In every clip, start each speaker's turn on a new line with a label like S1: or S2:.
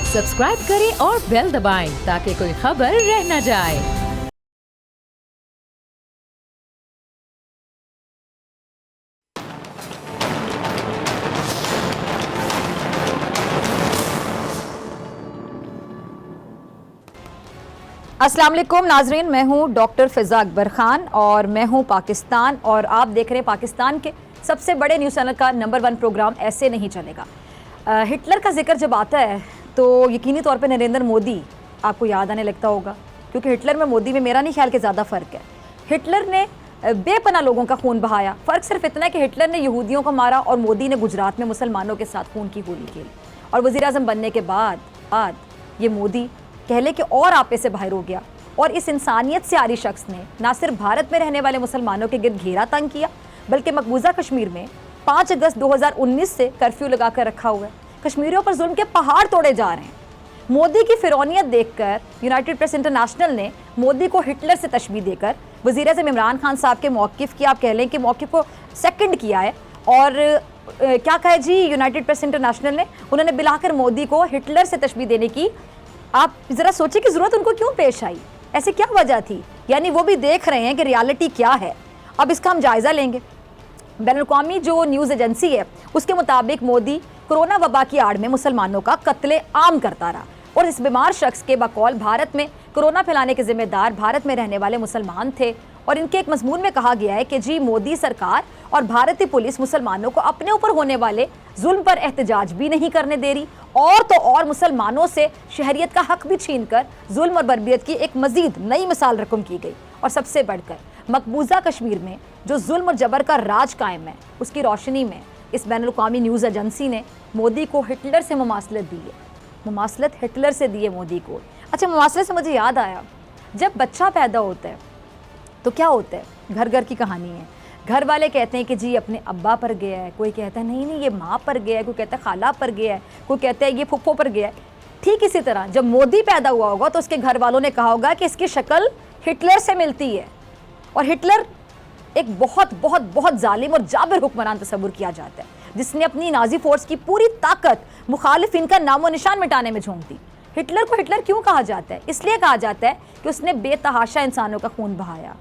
S1: Subscribe करें और bell दबाएं ताकि कोई खबर रह न जाए।
S2: अस्सलाम वालेकुम नाजरीन, मैं हूँ डॉक्टर फ़िज़ा अकबर ख़ान और मैं हूँ पाकिस्तान, और आप देख रहे हैं पाकिस्तान के सबसे बड़े न्यूज़ चैनल का नंबर 1 प्रोग्राम ऐसे नहीं चलेगा। हिटलर का जिक्र जब आता है तो यकीनी तौर पे नरेंद्र मोदी आपको याद आने लगता होगा, क्योंकि हिटलर में मोदी में मेरा नहीं ख्याल कि ज़्यादा फ़र्क है। हिटलर ने बेपनाह लोगों का खून बहाया, फ़र्क सिर्फ इतना है कि हिटलर ने यहूदियों को मारा और मोदी ने गुजरात में मुसलमानों के साथ खून की होली खेली। और वज़ीर-ए-आज़म बनने के बाद ये मोदी कहले कि और आपे से बाहर हो गया, और इस इंसानियत से आरी शख्स ने ना सिर्फ भारत में रहने वाले मुसलमानों के गिर्द घेरा तंग किया, बल्कि मकबूजा कश्मीर में 5 अगस्त 2019 से कर्फ्यू लगा कर रखा हुआ है। कश्मीरियों पर जुल्म के पहाड़ तोड़े जा रहे हैं। मोदी की फिरौनियत देखकर यूनाइटेड प्रेस इंटरनेशनल ने मोदी को हिटलर से तशबीह देकर वज़ीर-ए-आज़म इमरान खान साहब के मौक़िफ़ की, आप कह लें कि मौक़िफ़ को सेकंड किया है। और क्या कहा जी यूनाइटेड प्रेस इंटरनेशनल ने, उन्होंने बिलाकर मोदी को हिटलर से तशबीह देने की, आप ज़रा सोचिए कि ज़रूरत उनको क्यों पेश आई, ऐसी क्या वजह थी। यानी वो भी देख रहे हैं कि रियलिटी क्या है। अब इसका हम जायज़ा लेंगे। बैनुल-अक़वामी जो न्यूज़ एजेंसी है उसके मुताबिक मोदी कोरोना वबा की आड़ में मुसलमानों का कत्ले आम करता रहा, और इस बीमार शख्स के बकौल भारत में कोरोना फैलाने के जिम्मेदार भारत में रहने वाले मुसलमान थे। और इनके एक मजमून में कहा गया है कि जी मोदी सरकार और भारतीय पुलिस मुसलमानों को अपने ऊपर होने वाले जुल्म पर एहतजाज भी नहीं करने दे रही, और तो और मुसलमानों से शहरियत का हक भी छीनकर जुल्म और बर्बियत की एक मजीद नई मिसाल रकम की गई। और सबसे बढ़कर मकबूजा कश्मीर में जो जुल्म और जबर का राज कायम है, उसकी रोशनी में इस बैनुल-अक़वामी न्यूज़ एजेंसी ने मोदी को हिटलर से मुमासलत दी है। मुमासलत हिटलर से दी है मोदी को। अच्छा, मुमासलत से मुझे याद आया, जब बच्चा पैदा होता है तो क्या होता है, घर घर की कहानी है। घर वाले कहते हैं कि जी अपने अब्बा पर गया है, कोई कहता है नहीं नहीं ये माँ पर गया है, कोई कहता है खाला पर गया है, कोई कहता है ये फुफ्फो पर गया है। ठीक इसी तरह जब मोदी पैदा हुआ होगा तो उसके घर वालों ने कहा होगा कि इसकी शक्ल हिटलर से मिलती है, और हिटलर एक बहुत बहुत बहुत जालिम और जाबिर हुक्मरान तस्वुर किया जाता है, जिसने अपनी नाजी फोर्स की पूरी ताकत मुखालिफिन का नामो निशान मिटाने में झोंक दी। हिटलर को हिटलर क्यों कहा जाता है? इसलिए कहा जाता है कि उसने बेतहाशा इंसानों का खून बहाया।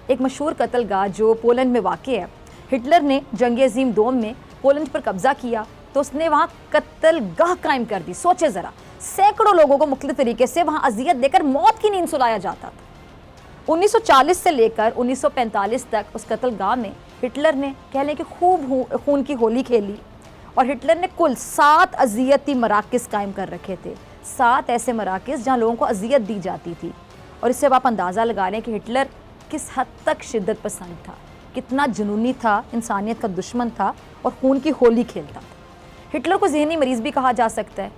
S2: एक मशहूर कत्लगाह जो पोलैंड में वाक़ है, हिटलर ने जंग अज़ीम दोम में पोलैंड पर कब्ज़ा किया तो उसने वहाँ कत्लगाह कायम कर दी। सोचे ज़रा, सैकड़ों लोगों को मुख्तलिफ तरीके से वहाँ अजियत देकर मौत की नींद सुलाया जाता था। 1940 से लेकर 1945 तक उस कत्लगाह में हिटलर ने कह लें कि खूब खून की होली खेली, और हिटलर ने कुल 7 अजियती मराकज़ कायम कर रखे थे। 7 ऐसे मराकज़ जहाँ लोगों को अजियत दी जाती थी। और इससे अब आप अंदाज़ा लगा लें कि हिटलर किस हद तक शिद्दत पसंद था, कितना जुनूनी था, इंसानियत का दुश्मन था और खून की होली खेलता था। हिटलर को ज़हनी मरीज़ भी कहा जा सकता है,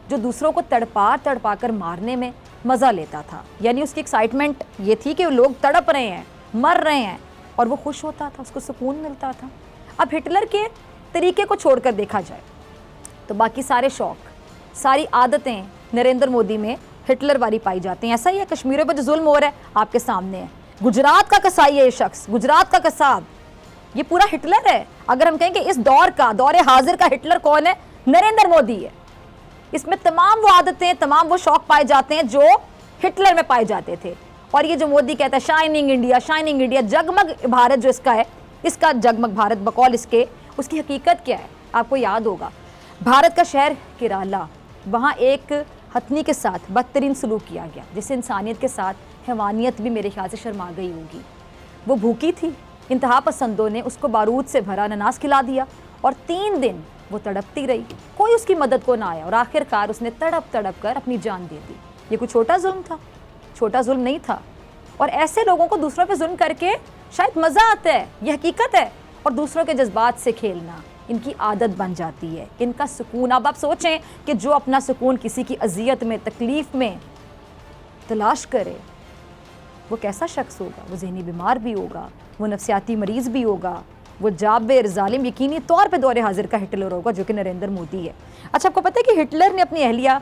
S2: जो दूसरों को तड़पा कर मारने में मज़ा लेता था। यानी उसकी एक्साइटमेंट ये थी कि लोग तड़प रहे हैं, मर रहे हैं, और वो खुश होता था, उसको सुकून मिलता था। अब हिटलर के तरीके को छोड़कर देखा जाए तो बाकी सारे शौक़, सारी आदतें नरेंद्र मोदी में हिटलर वाली पाई जाती हैं। ऐसा ही है, कश्मीरों पर जो जुल्म हो रहा है आपके सामने है। गुजरात का कसाई है ये शख्स, गुजरात का कसाब, ये पूरा हिटलर है। अगर हम कहें कि इस दौरे हाजिर का हिटलर कौन है, नरेंद्र मोदी है। इसमें तमाम वो आदतें, तमाम वो शौक पाए जाते हैं जो हिटलर में पाए जाते थे। और ये जो मोदी कहता है शाइनिंग इंडिया, जगमग भारत जो इसका है, इसका जगमग भारत बकौल इसके, उसकी हकीकत क्या है? आपको याद होगा भारत का शहर केरला, वहाँ एक हथनी के साथ बदतरीन सलूक किया गया, जिससे इंसानियत के साथ हैवानियत भी मेरे ख्याल से शर्मा गई होगी। वो भूखी थी, इंतहा पसंदों ने उसको बारूद से भरा अनानास खिला दिया, और 3 दिन वो तड़पती रही, कोई उसकी मदद को ना आया, और आखिरकार उसने तड़प कर अपनी जान दे दी। ये कोई छोटा जुल्म था? छोटा जुल्म नहीं था। और ऐसे लोगों को दूसरों पे जुल्म करके शायद मज़ा आता है, ये हकीकत है। और दूसरों के जज्बात से खेलना इनकी आदत बन जाती है, इनका सुकून। अब आप सोचें कि जो अपना सुकून किसी की अजियत में, तकलीफ़ में तलाश करे, वो कैसा शख्स होगा? वो ज़हनी बीमार भी होगा, वो नफसियाती मरीज़ भी होगा, वो जाबिर जालिम यकीनी तौर पे दौरे हाजिर का हिटलर होगा, जो कि नरेंद्र मोदी है। अच्छा, आपको पता है कि हिटलर ने अपनी अहलिया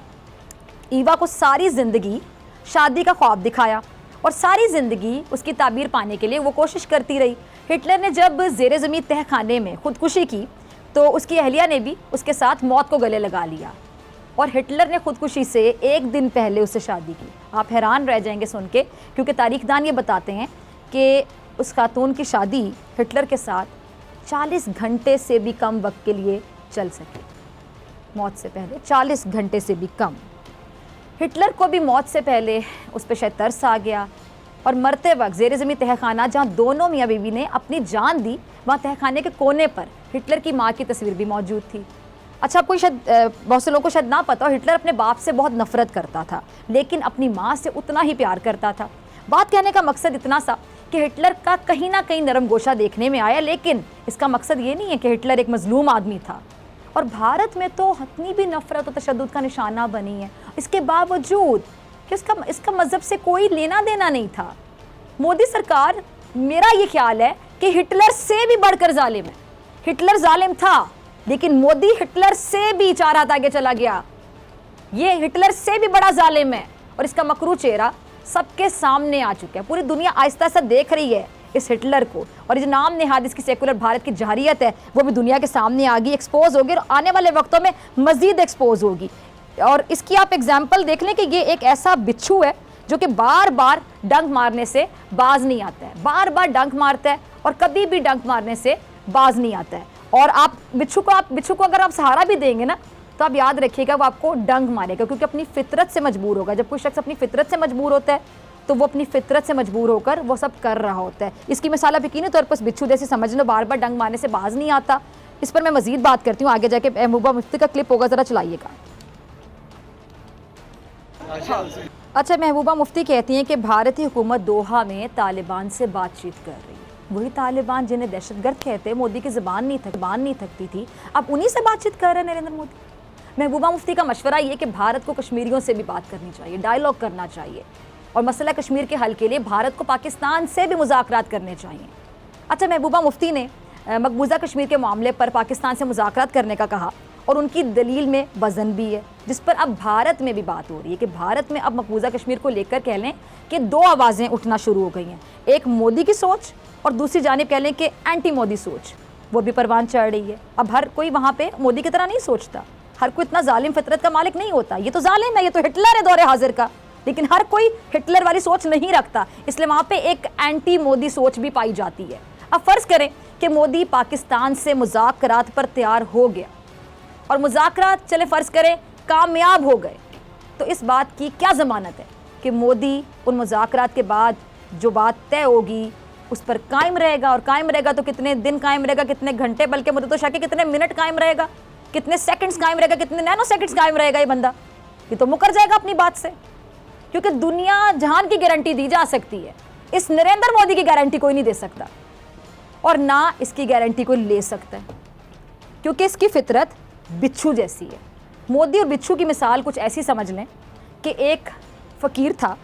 S2: ईवा को सारी ज़िंदगी शादी का ख्वाब दिखाया, और सारी ज़िंदगी उसकी ताबीर पाने के लिए वो कोशिश करती रही। हिटलर ने जब ज़ेरे ज़मीन तहखाने में ख़ुदकुशी की तो उसकी अहलिया ने भी उसके साथ मौत को गले लगा लिया। और हिटलर ने खुदकुशी से एक दिन पहले उससे शादी की। आप हैरान रह जाएंगे सुन के, क्योंकि तारीखदान ये बताते हैं कि उस खातून की शादी हिटलर के साथ 40 घंटे से भी कम वक्त के लिए चल सकी। मौत से पहले 40 घंटे से भी कम। हिटलर को भी मौत से पहले उस पर शायद तरस आ गया और मरते वक्त ज़ेर ज़मीन तहखाना, जहाँ दोनों मियाँ बीवी ने अपनी जान दी, वहाँ तहखाने के कोने पर हिटलर की माँ की तस्वीर भी मौजूद थी। अच्छा, आपको शायद बहुत से लोगों को शायद ना पता हो, हिटलर अपने बाप से बहुत नफरत करता था, लेकिन अपनी माँ से उतना ही प्यार करता था। बात कहने का मकसद इतना सा कि हिटलर का कहीं ना कहीं नरम गोशा देखने में आया, लेकिन इसका मकसद ये नहीं है कि हिटलर एक मजलूम आदमी था। और भारत में तो इतनी भी नफरत और तशद्दुद का निशाना बनी है, इसके बावजूद कि इसका मज़हब से कोई लेना देना नहीं था। मोदी सरकार, मेरा ये ख्याल है कि हिटलर से भी बढ़कर जालिम है। हिटलर जालिम था, लेकिन मोदी हिटलर से भी 4 हाथ आगे चला गया। ये हिटलर से भी बड़ा जालिम है और इसका मकरू चेहरा सबके सामने आ चुका है। पूरी दुनिया आहिस्ता आहिस्ता देख रही है इस हिटलर को, और ये जो नाम नेहाद इसकी सेकुलर भारत की जहरियत है वो भी दुनिया के सामने आ गई, एक्सपोज होगी और आने वाले वक्तों में मजीद एक्सपोज होगी। और इसकी आप एग्जाम्पल देख लें कि ये एक ऐसा बिच्छू है जो कि बार बार डंक मारने से बाज नहीं आता है, बार बार डंक मारता है और कभी भी डंक मारने से बाज नहीं आता है। और आप बिच्छू को अगर आप सहारा भी देंगे ना, तो आप याद रखिएगा वो आपको डंक मारेगा, क्योंकि अपनी फितरत से मजबूर होगा। जब कोई शख्स अपनी फितरत से मजबूर होता है तो वो अपनी फितरत से मजबूर होकर वो सब कर रहा होता है। इसकी मिसाल आप यकीनी तौर पर बिच्छू जैसे समझ लो, बार बार डंक मारने से बाज नहीं आता। इस पर मैं मजीद बात करती हूँ आगे जाके। महबूबा मुफ्ती का क्लिप होगा, ज़रा चलाइएगा। अच्छा, महबूबा मुफ्ती कहती हैं कि भारतीय हुकूमत दोहा में तालिबान से बातचीत कर रही है। वही तालिबान जिन्हें दहशतगर्द कहते हैं, मोदी की ज़बान नहीं थकती थी, अब उन्हीं से बातचीत कर रहे हैं नरेंद्र मोदी। महबूबा मुफ्ती का मशवरा ये कि भारत को कश्मीरियों से भी बात करनी चाहिए, डायलॉग करना चाहिए, और मसला कश्मीर के हल के लिए भारत को पाकिस्तान से भी मुज़ाकरात करने चाहिए। अच्छा, महबूबा मुफ्ती ने मकबूजा कश्मीर के मामले पर पाकिस्तान से मुज़ाकरात करने का कहा, और उनकी दलील में वज़न भी है, जिस पर अब भारत में भी बात हो रही है कि भारत में अब मकबूजा कश्मीर को लेकर कह लें कि 2 आवाज़ें उठना शुरू हो गई हैं। एक मोदी की सोच और दूसरी जानिब कह लें कि एंटी मोदी सोच, वो भी परवान चढ़ रही है। अब हर कोई वहाँ पे मोदी की तरह नहीं सोचता, हर कोई इतना जालिम फितरत का मालिक नहीं होता। ये तो जालिम है, ये तो हिटलर है दौरे हाजिर का, लेकिन हर कोई हिटलर वाली सोच नहीं रखता, इसलिए वहाँ पे एक एंटी मोदी सोच भी पाई जाती है। अब फ़र्ज़ करें कि मोदी पाकिस्तान से मुज़ाकरात पर तैयार हो गया और मुज़ाकरात चले फ़र्ज़ करें कामयाब हो गए, तो इस बात की क्या ज़मानत है कि मोदी उन मुज़ाकरात के बाद जो बात तय होगी उस पर कायम रहेगा? और कायम रहेगा तो कितने दिन कायम रहेगा, कितने घंटे, बल्कि मुझे तो शक है कितने मिनट कायम रहेगा, कितने सेकंड्स कायम रहेगा, कितने नैनो सेकंड्स कायम रहेगा? ये बंदा ये तो मुकर जाएगा अपनी बात से, क्योंकि दुनिया जहान की गारंटी दी जा सकती है, इस नरेंद्र मोदी की गारंटी कोई नहीं दे सकता, और ना इसकी गारंटी कोई ले सकता है, क्योंकि इसकी फितरत बिच्छू जैसी है। मोदी और बिच्छू की मिसाल कुछ ऐसी समझ लें कि एक फ़कीर था,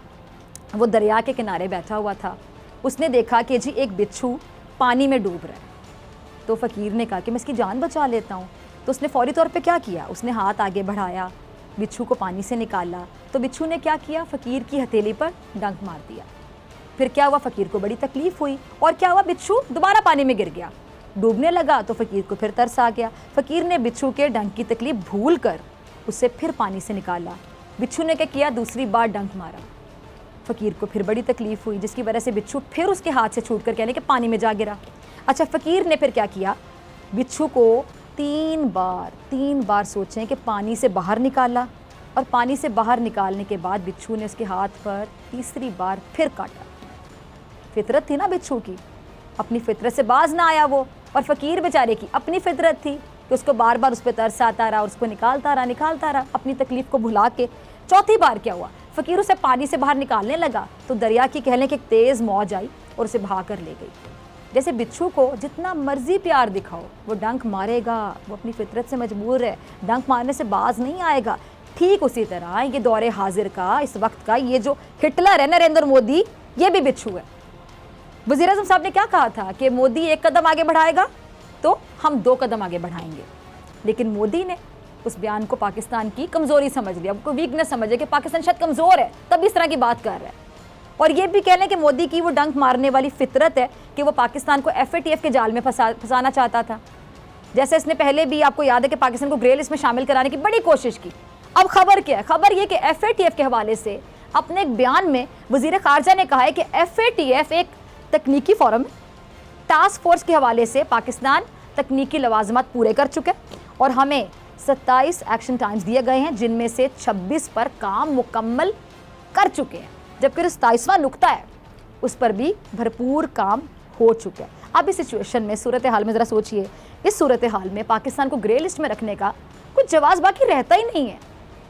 S2: वो दरिया के किनारे बैठा हुआ था, उसने देखा कि जी एक बिच्छू पानी में डूब रहा है, तो फ़कीर ने कहा कि मैं इसकी जान बचा लेता हूँ। तो उसने फ़ौरी तौर पे क्या किया, उसने हाथ आगे बढ़ाया, बिच्छू को पानी से निकाला, तो बिच्छू ने क्या किया, फ़कीर की हथेली पर डंक मार दिया। फिर क्या हुआ, फ़कीर को बड़ी तकलीफ़ हुई, और क्या हुआ, बिच्छू दोबारा पानी में गिर गया, डूबने लगा, तो फ़कीर को फिर तरस आ गया। फ़कीर ने बिच्छू के डंक की तकलीफ़ भूल कर उसे फिर पानी से निकाला। बिच्छू ने क्या किया, दूसरी बार डंक मारा, फ़कीर को फिर बड़ी तकलीफ़ हुई, जिसकी वजह से बिच्छू फिर उसके हाथ से छूट कर कहने के पानी में जा गिरा। अच्छा, फ़कीर ने फिर क्या किया, बिच्छू को 3 बार सोचें कि पानी से बाहर निकाला, और पानी से बाहर निकालने के बाद बिच्छू ने उसके हाथ पर तीसरी बार फिर काटा। फितरत थी ना बिच्छू की, अपनी फितरत से बाज ना आया वो, और फ़कीर बेचारे की अपनी फितरत थी कि उसको बार बार उस पर तरस आता रहा और उसको निकालता रहा अपनी तकलीफ़ को भुला के। चौथी बार क्या हुआ, फ़कीर उसे पानी से बाहर निकालने लगा, तो दरिया की कह लें कि एक तेज़ मौज आई और उसे बहा कर ले गई। जैसे बिच्छू को जितना मर्जी प्यार दिखाओ, वो डंक मारेगा, वो अपनी फितरत से मजबूर है, डंक मारने से बाज नहीं आएगा। ठीक उसी तरह ये दौरे हाजिर का, इस वक्त का ये जो हिटलर है नरेंद्र मोदी, ये भी बिच्छू है। वज़ीर आज़म साहब ने क्या कहा था कि मोदी 1 कदम आगे बढ़ाएगा तो हम 2 कदम आगे बढ़ाएंगे, लेकिन मोदी ने उस बयान को पाकिस्तान की कमज़ोरी समझ लिया, उसको वीकनेस समझे कि पाकिस्तान शायद कमज़ोर है, तब इस तरह की बात कर रहा है। और ये भी कह लें कि मोदी की वो डंक मारने वाली फितरत है कि वो पाकिस्तान को FATF के जाल में फंसाना चाहता था। जैसे इसने पहले भी, आपको याद है कि पाकिस्तान को ग्रे लिस्ट में शामिल कराने की बड़ी कोशिश की। अब खबर क्या है? खबर ये कि FATF के हवाले से अपने एक बयान में वजीर खारजा ने कहा है कि FATF एक तकनीकी फोरम है। टास्क फोर्स के हवाले से पाकिस्तान तकनीकी लवाजमात पूरे कर चुके हैं और हमें 27 एक्शन टाइम्स दिए गए हैं, जिनमें से 26 पर काम मुकम्मल कर चुके हैं, जबकि जो 27वां नुक्ता है उस पर भी भरपूर काम हो चुका है। अब इस सिचुएशन में, सूरत हाल में ज़रा सोचिए, इस सूरत हाल में पाकिस्तान को ग्रे लिस्ट में रखने का कुछ जवाब बाकी रहता ही नहीं है।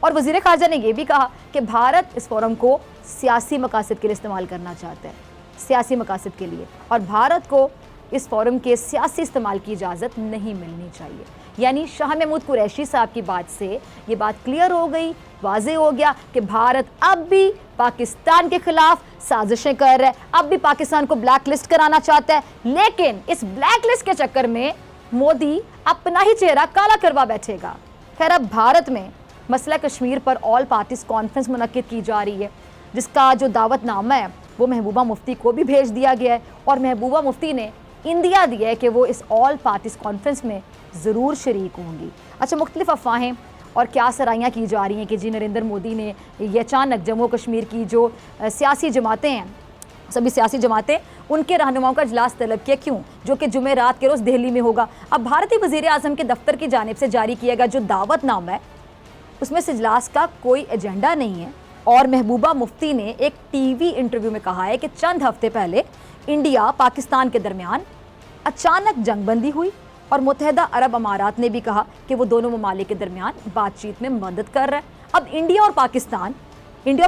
S2: और वज़ीर ख़ारजा ने यह भी कहा कि भारत इस फोरम को सियासी मकासद के लिए इस्तेमाल करना चाहता है, सियासी मकासद के लिए, और भारत को इस फोरम के सियासी इस्तेमाल की इजाज़त नहीं मिलनी चाहिए। यानी शाह महमूद कुरैशी साहब की बात से ये बात क्लियर हो गई, वाज़े हो गया कि भारत अब भी पाकिस्तान के खिलाफ साजिशें कर रहा है, अब भी पाकिस्तान को ब्लैक लिस्ट कराना चाहता है। लेकिन इस ब्लैक लिस्ट के चक्कर में मोदी अपना ही चेहरा काला करवा बैठेगा। खैर, अब भारत में मसला कश्मीर पर ऑल पार्टीज कॉन्फ्रेंस मुनक्किद की जा रही है, जिसका जो दावतनामा है वो महबूबा मुफ्ती को भी भेज दिया गया है और महबूबा मुफ्ती ने इंदिया दिया है कि वो इस ऑल पार्टीज कॉन्फ्रेंस में ज़रूर शरीक होंगी। अच्छा, मुख्तलिफ अफवाहें और क्या सराहियाँ की जा रही हैं कि जी नरेंद्र मोदी ने ये अचानक जम्मू कश्मीर की जो सियासी जमातें हैं, सभी सियासी जमातें, उनके रहनुमाओं का इजलास तलब किया। क्यों? जो कि जुमे रात के रोज़ दिल्ली में होगा। अब भारतीय वज़ीर आज़म के दफ्तर की जानिब से जारी किया गया जो दावतनामा है उसमें से इजलास का कोई एजेंडा नहीं है। और महबूबा मुफ्ती ने एक टीवी इंटरव्यू में कहा है कि चंद हफ्ते पहले इंडिया पाकिस्तान के दरमियान अचानक जंगबंदी हुई और मुत्तहदा अरब अमारात ने भी कहा कि वो दोनों ममालिक के दरमियान बातचीत में मदद कर रहा है। अब इंडिया और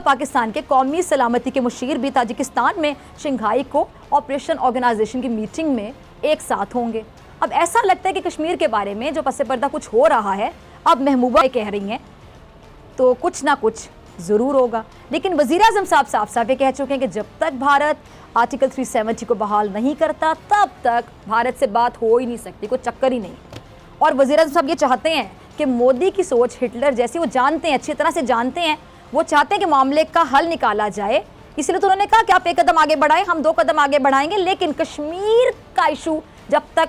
S2: पाकिस्तान के कौमी सलामती के मुशीर भी ताजिकिस्तान में शंघाई को ऑपरेशन ऑर्गेनाइजेशन की मीटिंग में एक साथ होंगे। अब ऐसा लगता है कि कश्मीर के बारे में जो पसे पर्दा कुछ हो रहा है, अब महबूबा कह रही हैं तो कुछ ना कुछ ज़रूर होगा। लेकिन वज़ीर आज़म साहब साफ ये कह चुके हैं कि जब तक भारत आर्टिकल 370 को बहाल नहीं करता तब तक भारत से बात हो ही नहीं सकती, कोई चक्कर ही नहीं। और वज़ीर आज़म साहब ये चाहते हैं कि मोदी की सोच हिटलर जैसी, वो जानते हैं, अच्छी तरह से जानते हैं, वो चाहते हैं कि मामले का हल निकाला जाए। इसलिए तो उन्होंने कहा कि आप एक कदम आगे बढ़ाएं, हम 2 कदम आगे बढ़ाएंगे, लेकिन कश्मीर का इशू जब तक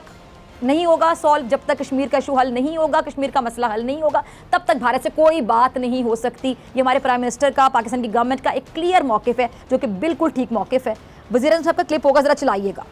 S2: नहीं होगा सॉल्व, जब तक कश्मीर का इशू हल नहीं होगा, कश्मीर का मसला हल नहीं होगा, तब तक भारत से कोई बात नहीं हो सकती। ये हमारे प्राइम मिनिस्टर का, पाकिस्तान की गवर्नमेंट का एक क्लियर मौक़िफ़ है, जो कि बिल्कुल ठीक मौक़िफ़ है। वज़ीर आज़म साहब का क्लिप होगा, ज़रा चलाइएगा।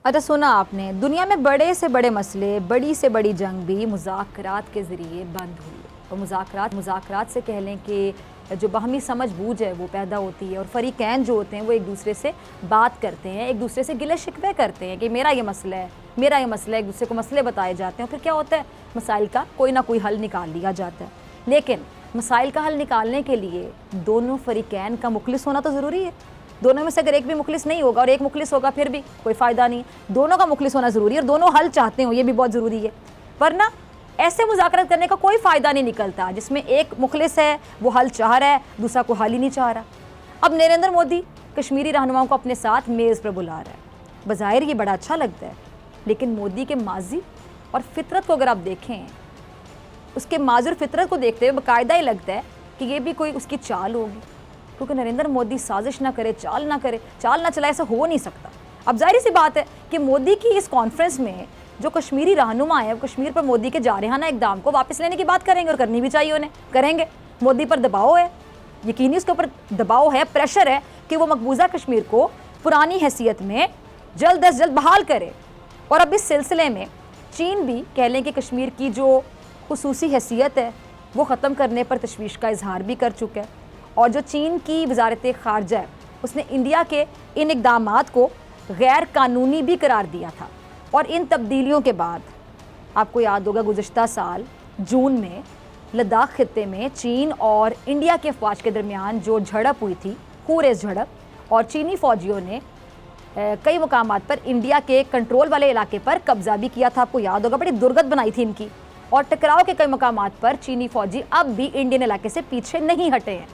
S2: अच्छा, सुना आपने, दुनिया में बड़े से बड़े मसले, बड़ी से बड़ी जंग भी मुज़ाकरात के ज़रिए बंद हुई। और मुज़ाकरात से कह लें कि जो बाहमी समझ बूझ है वो पैदा होती है और फ़रीक़ैन जो होते हैं वो एक दूसरे से बात करते हैं, एक दूसरे से गिले शिकवे करते हैं कि मेरा ये मसला है, मेरा ये मसला है, एक दूसरे को मसले बताए जाते हैं। फिर क्या होता है, मसाइल का कोई ना कोई हल निकाल लिया जाता है। लेकिन मसाइल का हल निकालने के लिए दोनों फ़रीक़ैन का मुखलिस होना तो ज़रूरी है। दोनों में से अगर एक भी मुखलिस नहीं होगा और एक मुखलिस होगा फिर भी कोई फ़ायदा नहीं। दोनों का मुखलिस होना ज़रूरी है और दोनों हल चाहते हो, ये भी बहुत ज़रूरी है। वरना ऐसे मुज़ाकरात करने का कोई फ़ायदा नहीं निकलता जिसमें एक मुखलिस है, वो हल चाह रहा है, दूसरा को हल ही नहीं चाह रहा। अब नरेंद्र मोदी कश्मीरी रहनुमाओं को अपने साथ मेज़ पर बुला रहा है। बज़ाहिर ये बड़ा अच्छा लगता है, लेकिन मोदी के माजी और फितरत को अगर आप देखें, उसके माजी और फितरत को देखते हुए बाकायदा ही लगता है कि ये भी कोई उसकी चाल होगी। क्योंकि नरेंद्र मोदी साजिश ना करे, चाल ना चलाए, ऐसा हो नहीं सकता। अब जाहिर सी बात है कि मोदी की इस कॉन्फ्रेंस में जो कश्मीरी रहनुमा है, कश्मीर पर मोदी के जारहाना इक़दाम को वापस लेने की बात करेंगे, और करनी भी चाहिए उन्हें, करेंगे। मोदी पर दबाव है, यकीनी उसके ऊपर दबाव है, प्रेशर है कि वो मकबूजा कश्मीर को पुरानी हैसियत में जल्द अज जल्द बहाल करे। और अब इस सिलसिले में चीन भी कह लें कि कश्मीर की जो खुसूसी हैसियत है वो ख़त्म करने पर तशवीश का इजहार भी कर चुका है। और जो चीन की वजारत ख़ारजा है उसने इंडिया के इन इक़दामात को गैर कानूनी भी करार दिया था। और इन तब्दीलियों के बाद आपको याद होगा गुज़श्ता साल जून में लद्दाख खित्ते में चीन और इंडिया के अफवाज के दरमियान जो झड़प हुई थी, खूरेज़ झड़प, और चीनी फ़ौजियों ने कई मुकामात पर इंडिया के कंट्रोल वाले इलाके पर कब्ज़ा भी किया था। आपको याद होगा, बड़ी दुर्गत बनाई थी इनकी। और टकराव के कई मुकामात पर चीनी फ़ौजी अब भी इंडियन इलाके से पीछे नहीं हटे हैं।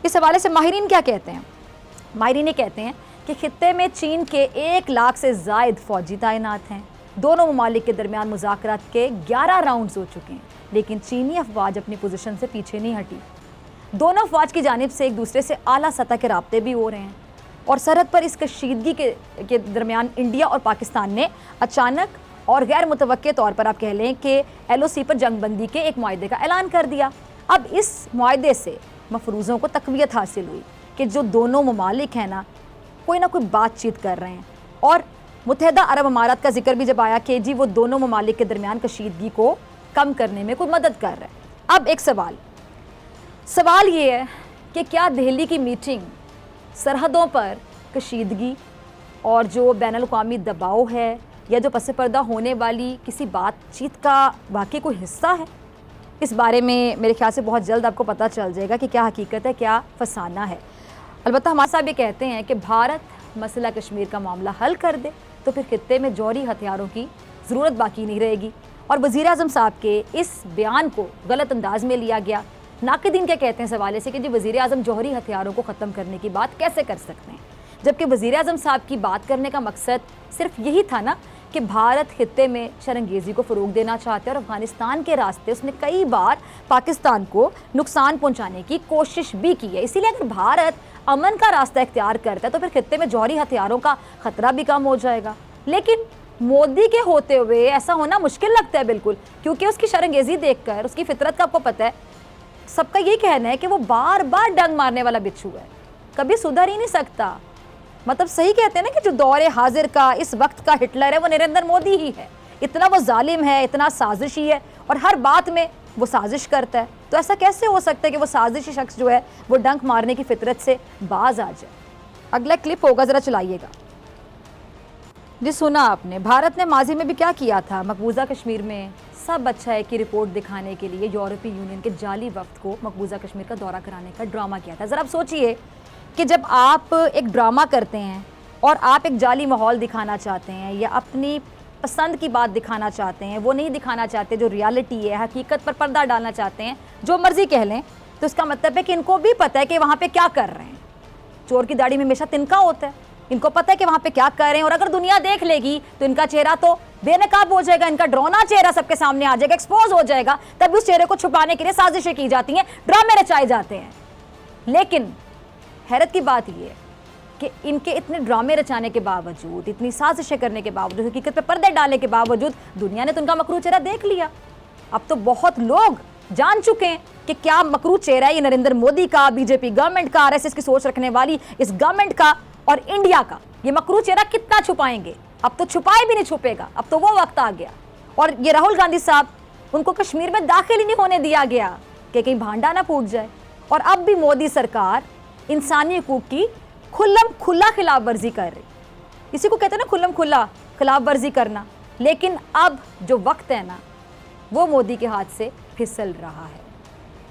S2: इस हवाले से माहिरीन क्या कहते हैं? माहिरीन कहते हैं कि खित्ते में चीन के 1 लाख से ज़ायद फ़ौजी तैनात हैं। दोनों ममालिक के दरमियान मुज़ाकरात के 11 राउंड्स हो चुके हैं, लेकिन चीनी अफवाज अपनी पोजीशन से पीछे नहीं हटी। दोनों अफवाज की जानिब से एक दूसरे से आला सतह के राब्ते भी हो रहे हैं। और सरहद पर इस कशीदगी के दरमियान इंडिया और पाकिस्तान ने अचानक और गैर मुतवक्के तौर पर आप कह लें कि LOC पर जंगबंदी के एक मुआहदे का ऐलान कर दिया। अब इस मुआहदे से मफरूज़ों को तक़वियत हासिल हुई कि जो दोनों ममालिक हैं ना कोई बातचीत कर रहे हैं। और मुत्तहदा अरब अमारात का जिक्र भी जब आया कि जी वो दोनों ममालिक के दरमियान कशीदगी को कम करने में कोई मदद कर रहा है। अब एक सवाल ये है कि क्या दिल्ली की मीटिंग सरहदों पर कशीदगी और जो बैनुल-अक़वामी दबाव है या जो पस पर्दा होने वाली किसी बातचीत का वाकई कोई हिस्सा है? इस बारे में मेरे ख्याल से बहुत जल्द आपको पता चल जाएगा कि क्या हकीकत है, क्या फसाना है। अलबत्ता हमारे साहब ये कहते हैं कि भारत मसला कश्मीर का मामला हल कर दे तो फिर खित्ते में जौहरी हथियारों की ज़रूरत बाकी नहीं रहेगी। और वज़ीर-ए-आज़म साहब के इस बयान को गलत अंदाज में लिया गया। नाक़िदीन क्या कहते हैं इस हवाले से कि जी वज़ीर-ए-आज़म जौहरी हथियारों को ख़त्म करने की बात कैसे कर सकते हैं, जबकि वज़ीर-ए-आज़म साहब की बात करने का मकसद सिर्फ यही था ना कि भारत खित्ते में शरंगेज़ी को फ़रोग़ देना चाहते हैं और अफ़गानिस्तान के रास्ते उसने कई बार पाकिस्तान को नुकसान पहुँचाने की कोशिश भी की है। इसीलिए अगर भारत अमन का रास्ता इख्तियार करता है तो फिर खित्ते में जौहरी हथियारों का ख़तरा भी कम हो जाएगा। लेकिन मोदी के होते हुए ऐसा होना मुश्किल लगता है बिल्कुल, क्योंकि उसकी शरंगेज़ी देखकर उसकी फितरत का आपको पता है, सबका ये कहना है कि वो बार बार डंग मारने वाला बिच्छू है, कभी सुधर ही नहीं सकता। मतलब सही कहते हैं ना कि जो दौरे हाजिर का इस वक्त का हिटलर है वो नरेंद्र मोदी ही है। इतना वो जालिम है, इतना साजिशी है और हर बात में वो साजिश करता है। तो ऐसा कैसे हो सकता है कि वो साजिशी शख्स जो है वो डंक मारने की फितरत से बाज आ जाए? अगला क्लिप होगा, ज़रा चलाइएगा जी। सुना आपने, भारत ने माजी में भी क्या किया था? मकबूजा कश्मीर में सब अच्छा है की रिपोर्ट दिखाने के लिए यूरोपीय यूनियन के जाली वफ्द को मकबूजा कश्मीर का दौरा कराने का ड्रामा किया था। ज़रा आप सोचिए कि जब आप एक ड्रामा करते हैं और आप एक जाली माहौल दिखाना चाहते हैं या अपनी पसंद की बात दिखाना चाहते हैं, वो नहीं दिखाना चाहते जो रियलिटी है, हकीकत पर पर्दा डालना चाहते हैं, जो मर्जी कह लें, तो इसका मतलब है कि इनको भी पता है कि वहाँ पे क्या कर रहे हैं। चोर की दाढ़ी में हमेशा तिनका होता है, इनको पता है कि वहाँ पे क्या कर रहे हैं। और अगर दुनिया देख लेगी तो इनका चेहरा तो बेनकाब हो जाएगा, इनका डरावना चेहरा सबके सामने आ जाएगा, एक्सपोज हो जाएगा। तब उस चेहरे को छुपाने के लिए साजिशें की जाती हैं, ड्रामे रचाए जाते हैं। लेकिन हैरत की बात यह है कि इनके इतने ड्रामे रचाने के बावजूद, इतनी साजिशें करने के बावजूद, हकीकत पे पर्दे डालने के बावजूद दुनिया ने तो उनका मकरू चेहरा देख लिया। अब तो बहुत लोग जान चुके हैं कि क्या मकरू चेहरा है ये नरेंद्र मोदी का, बीजेपी गवर्नमेंट का, आरएसएस की सोच रखने वाली इस गवर्नमेंट का और इंडिया का। ये मकरू चेहरा कितना छुपाएंगे? अब तो छुपाए भी नहीं छुपेगा, अब तो वो वक्त आ गया। और ये राहुल गांधी साहब, उनको कश्मीर में दाखिल ही नहीं होने दिया गया कि कहीं भांडा ना फूट जाए। और अब भी मोदी सरकार इंसानी हकूक की खुल्लम खुला खिलाफ वर्जी कर रही। इसी को कहते हैं ना खुल्लम खुला खिलाफ वर्जी करना। लेकिन अब जो वक्त है ना वो मोदी के हाथ से फिसल रहा है।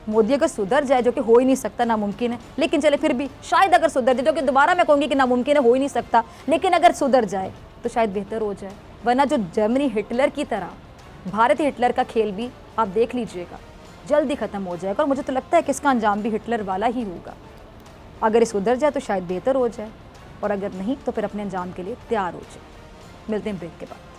S2: मोदी अगर सुधर जाए, जो कि हो ही नहीं सकता, नामुमकिन है, लेकिन चले फिर भी शायद अगर सुधर जाए, जो कि दोबारा मैं कहूँगी कि नामुमकिन है, हो ही नहीं सकता, लेकिन अगर सुधर जाए तो शायद बेहतर हो जाए। वरना जो जर्मनी हिटलर की तरह भारतीय हिटलर का खेल भी आप देख लीजिएगा, जल्दी ख़त्म हो जाएगा। और मुझे तो लगता है कि इसका अंजाम भी हिटलर वाला ही होगा। अगर इस उधर जाए तो शायद बेहतर हो जाए, और अगर नहीं तो फिर अपने अंजाम के लिए तैयार हो जाए। मिलते हैं ब्रेक के बाद।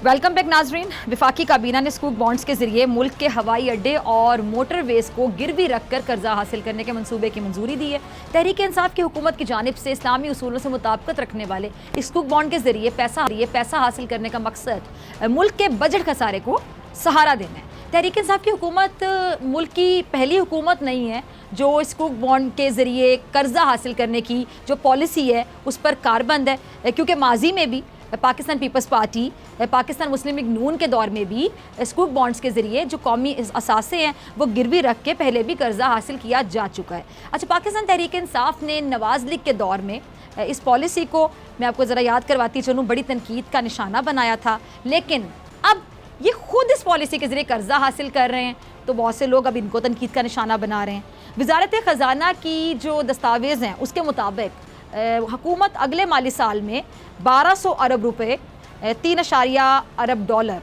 S2: वेलकम बैक नाजरीन। विफाकी काबीना ने स्कूक बॉन्ड्स के जरिए मुल्क के हवाई अड्डे और मोटरवेज को गिरवी रखकर कर्जा हासिल करने के मंसूबे की मंजूरी दी है। तहरीक इंसाफ की हुकूमत की जानिब से इस्लामी उसूलों से मुताबिकत रखने वाले स्कूक बॉन्ड के जरिए पैसा हासिल करने का मकसद मुल्क के बजट खसारे को सहारा देना है। तहरीक इंसाफ की हुकूमत मुल्क की पहली हुकूमत नहीं है जो स्कूक बॉन्ड के ज़रिए कर्जा हासिल करने की जो पॉलिसी है उस पर कारबंद है, क्योंकि माजी में भी पाकिस्तान पीपल्स पार्टी, पाकिस्तान मुस्लिम लीग नून के दौर में भी स्कूक बॉन्ड्स के ज़रिए जो कौमी असासे हैं वो गिरवी रख के पहले भी कर्जा हासिल किया जा चुका है। अच्छा, पाकिस्तान तहरीक इंसाफ ने नवाज़ लीग के दौर में इस पॉलिसी को, मैं आपको ज़रा याद करवाती चलूँ, बड़ी तनकीद का निशाना बनाया था। लेकिन अब ये खुद इस पॉलिसी के ज़रिए कर्जा हासिल कर रहे हैं तो बहुत से लोग अब इनको तनकीद का निशाना बना रहे हैं। वज़ारत ख़जाना की जो दस्तावेज़ हैं उसके मुताबिक हुकूमत अगले माली साल में 1200 अरब रुपए, 3.8 अरब डॉलर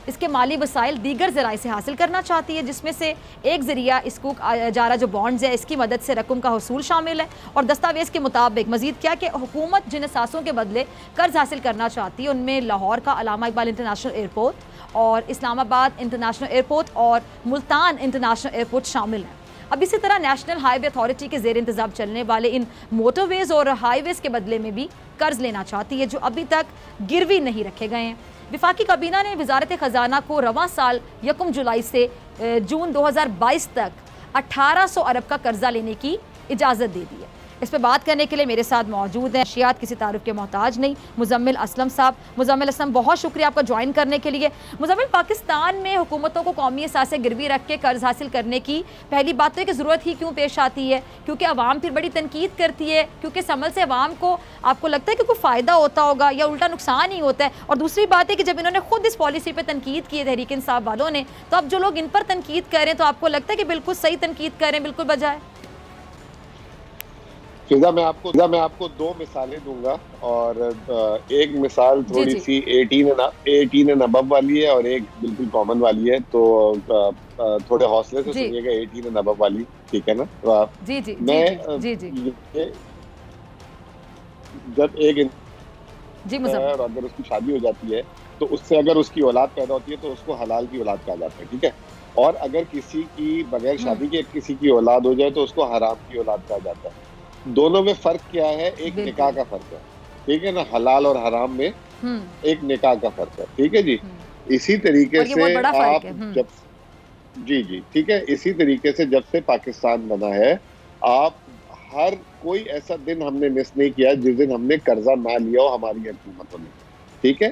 S2: इसके माली वसाइल दीगर ज़राए से हासिल करना चाहती है, जिसमें से एक ज़रिया स्कूक जारा जो बॉन्ड्स है इसकी मदद से रकम का हसूल शामिल है। और दस्तावेज़ के मुताबिक मजीद क्या कि हुकूमत जिन असासों के बदले कर्ज हासिल करना चाहती है उनमें लाहौर का अल्लामा इकबाल इंटरनेशनल एयरपोर्ट और इस्लामाबाद इंटरनेशनल एयरपोर्ट और मुल्तान इंटरनेशनल एयरपोर्ट शामिल हैं। अब इसी तरह नेशनल हाईवे अथॉरिटी के ज़ेर इंतज़ाम चलने वाले इन मोटरवेज़ और हाईवेज़ के बदले में भी कर्ज लेना चाहती है, जो अभी तक गिरवी नहीं रखे गए हैं। विफाकी काबीना ने वजारत ख़जाना को रवां साल 1 जुलाई से जून 2022 तक 1800 अरब का कर्जा लेने की इजाज़त दे दी है। इस पर बात करने के लिए मेरे साथ मौजूद हैं, शियात किसी तारुफ के मोहताज नहीं, मुजम्मिल असलम साहब। मुजम्मिल असलम, बहुत शुक्रिया आपका ज्वाइन करने के लिए। मुजम्मिल, पाकिस्तान में हुकूमतों को कौमी असासे गिरवी रख के कर्ज हासिल करने की पहली बात तो है कि ज़रूरत ही क्यों पेश आती है? क्योंकि अवाम फिर बड़ी तनकीद करती है, क्योंकि इस अमल से अवाम को आपको लगता है कि कोई फ़ायदा होता होगा या उल्टा नुकसान ही होता है? और दूसरी बात है कि जब इन्होंने खुद इस पॉलिसी पर तनकीद की है तहरीक इंसाफ वालों ने, तो अब जो लोग इन पर तनकीद कर रहे हैं तो आपको लगता है कि बिल्कुल सही तनकीद कर रहे हैं, बिल्कुल बजाय?
S3: फिजा, मैं आपको 2 मिसालें दूंगा और एक मिसाल थोड़ी सी 18 एंड अबव वाली है और एक बिल्कुल कॉमन वाली है, तो थोड़े हौसले से सुनिएगा 18 एंड अबव वाली, ठीक है ना? तो आप जब एक और अगर उसकी शादी हो जाती है तो उससे अगर उसकी औलाद पैदा होती है तो उसको हलाल की औलाद कहा जाता है, ठीक है? और अगर किसी की बगैर शादी के किसी की औलाद हो जाए तो उसको हराम की औलाद कहा जाता है। दोनों में फर्क क्या है? एक निकाह का फर्क है, ठीक है ना? हलाल और हराम में एक निकाह का फर्क है, ठीक है जी। इसी तरीके से आप जब जी ठीक है, इसी तरीके से जब से पाकिस्तान बना है, आप हर कोई ऐसा दिन हमने मिस नहीं किया जिस दिन हमने कर्जा ना लिया हो हमारी हुकूमतों ने, ठीक है?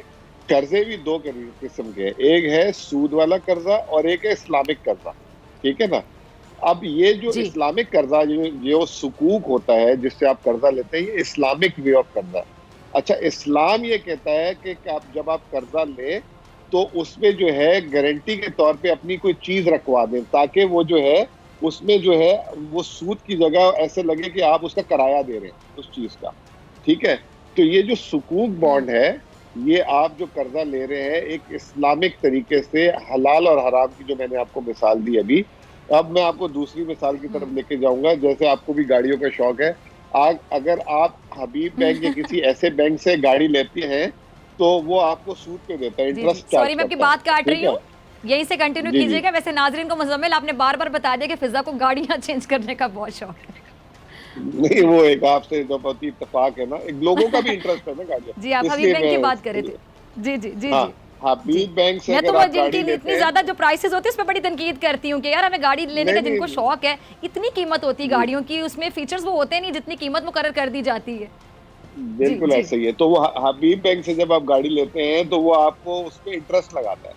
S3: कर्जे भी 2 किस्म के हैं, एक है सूद वाला कर्जा और एक है इस्लामिक कर्जा, ठीक है ना? अब ये जो इस्लामिक कर्जा जो सुकूक होता है जिससे आप कर्जा लेते हैं, ये इस्लामिक वे ऑफ कर्जा। अच्छा, इस्लाम ये कहता है कि आप जब आप कर्जा लें तो उसमें जो है गारंटी के तौर पे अपनी कोई चीज रखवा दें, ताकि वो जो है उसमें जो है वो सूद की जगह ऐसे लगे कि आप उसका किराया दे रहे हैं उस चीज का, ठीक है? तो ये जो सुकूक बॉन्ड है, ये आप जो कर्जा ले रहे हैं एक इस्लामिक तरीके से हलाल और हराम की, जो मैंने आपको मिसाल दी अभी। अब मैं आपको दूसरी मिसाल की तरफ लेके जाऊंगा। जैसे आपको भी गाड़ियों का शौक है, अगर आप हबीब बैंक या किसी ऐसे बैंक से गाड़ी लेते हैं तो वो आपको सूद पे देता है, इंटरेस्ट चार्ज।
S2: सॉरी, मैं आपकी बात काट रही हूँ, यहीं से कंटिन्यू कीजिएगा। वैसे नाजरीन को मुजम्मिल आपने बार-बार बता दिया कि फिजा को गाड़ियां चेंज करने का बहुत शौक है।
S3: नहीं, वो एक आपसे जो बहुत इत्तेफाक है ना, एक लोगों का भी इंटरेस्ट है ना गाड़ियां।
S2: जी, आप हबीब बैंक की बात कर रहे थे। जी।
S3: हबीब बैंक से
S2: मैं तो जिनकी इतनी ज्यादा जो प्राइसेस होती है उस पर बड़ी तनकीद करती हूँ कि यार हमें गाड़ी लेने का जिनको शौक है, इतनी कीमत होती है गाड़ियों की, उसमें फीचर्स वो होते नहीं जितनी कीमत मुकर्रर कर दी जाती है।
S3: बिल्कुल ऐसा ही है। तो वो हबीब बैंक से जब आप गाड़ी लेते हैं तो वो आपको उस पर इंटरेस्ट लगाता है,